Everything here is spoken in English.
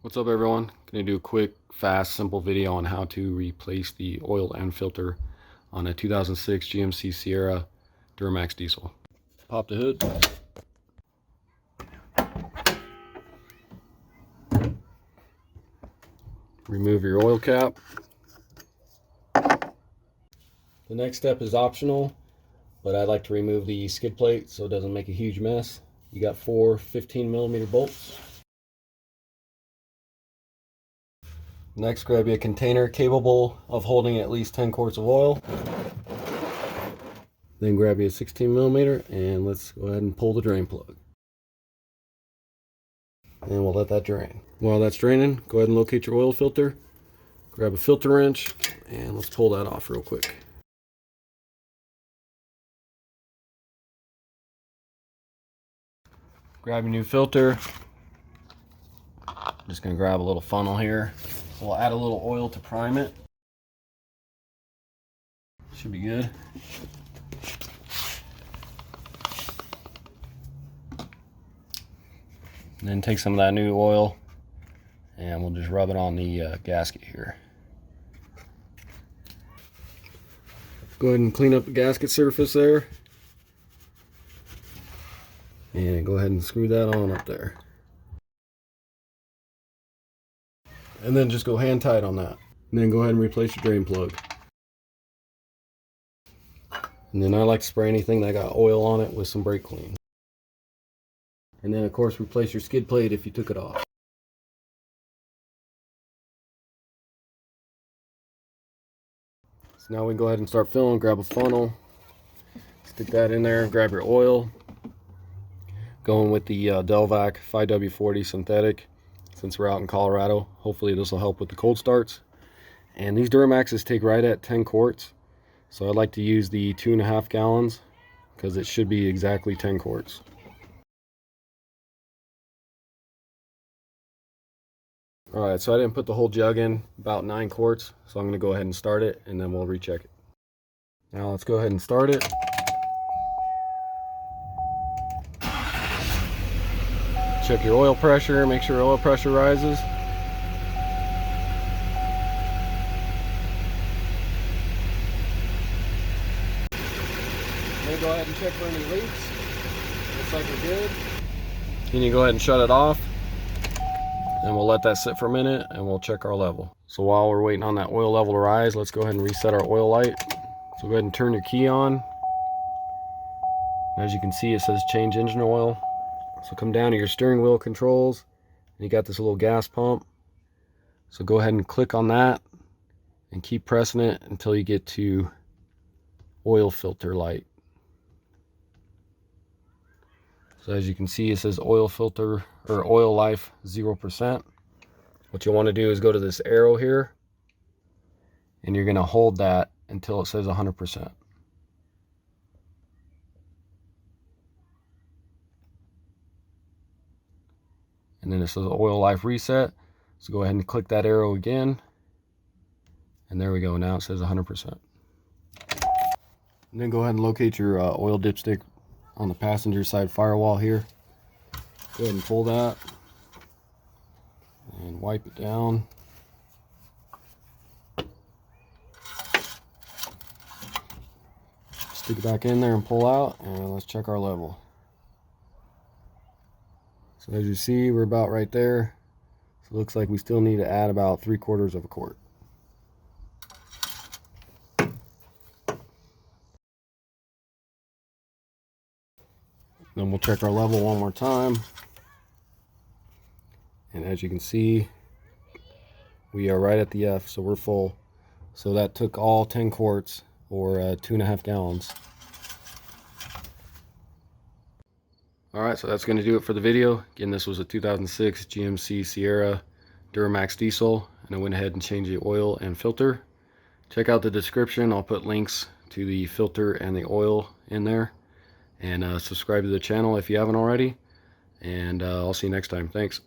What's up everyone? Gonna do a quick, fast, simple video on how to replace the oil and filter on a 2006 GMC Sierra Duramax diesel. Pop the hood. Remove your oil cap. The next step is optional, but I like to remove the skid plate so it doesn't make a huge mess. You got 4 15mm bolts. Next, grab you a container capable of holding at least 10 quarts of oil. Then grab you a 16mm and let's go ahead and pull the drain plug. And we'll let that drain. While that's draining, go ahead and locate your oil filter. Grab a filter wrench and let's pull that off real quick. Grab your new filter. I'm just going to grab a little funnel here. We'll add a little oil to prime it. Should be good. And then take some of that new oil and we'll just rub it on the gasket here. Go ahead and clean up the gasket surface there. And go ahead and screw that on up there. And then just go hand tight on that. And then go ahead and replace your drain plug. And then I like to spray anything that got oil on it with some brake clean. And then of course replace your skid plate if you took it off. So now we can go ahead and start filling. Grab a funnel, stick that in there, grab your oil. Going with the Delvac 5W40 synthetic since we're out in Colorado. Hopefully this will help with the cold starts. And these Duramaxes take right at 10 quarts. So I like to use the 2.5 gallons because it should be exactly 10 quarts. Alright, so I didn't put the whole jug in, about 9 quarts. So I'm going to go ahead and start it and then we'll recheck it. Now let's go ahead and start it. Check your oil pressure, make sure oil pressure rises. Then go ahead and check for any leaks. Looks like we're good. Then you go ahead and shut it off. And we'll let that sit for a minute and we'll check our level. So while we're waiting on that oil level to rise, let's go ahead and reset our oil light. So go ahead and turn your key on. As you can see, it says change engine oil. So come down to your steering wheel controls and you got this little gas pump. So go ahead and click on that and keep pressing it until you get to oil filter light. So as you can see, it says oil filter or oil life 0%. What you want to do is go to this arrow here and you're going to hold that until it says 100%. And then it says oil life reset. So go ahead and click that arrow again. And there we go. Now it says 100%. And then go ahead and locate your oil dipstick on the passenger side firewall here. Go ahead and pull that. And wipe it down. Stick it back in there and pull out. And let's check our level. So as you see, we're about right there. So it looks like we still need to add about 3/4 of a quart. Then we'll check our level one more time. And as you can see, we are right at the F, so we're full. So that took all 10 quarts or 2.5 gallons. Alright, so that's going to do it for the video. Again, this was a 2006 GMC Sierra Duramax diesel, and I went ahead and changed the oil and filter. Check out the description. I'll put links to the filter and the oil in there. And subscribe to the channel if you haven't already. And I'll see you next time. Thanks.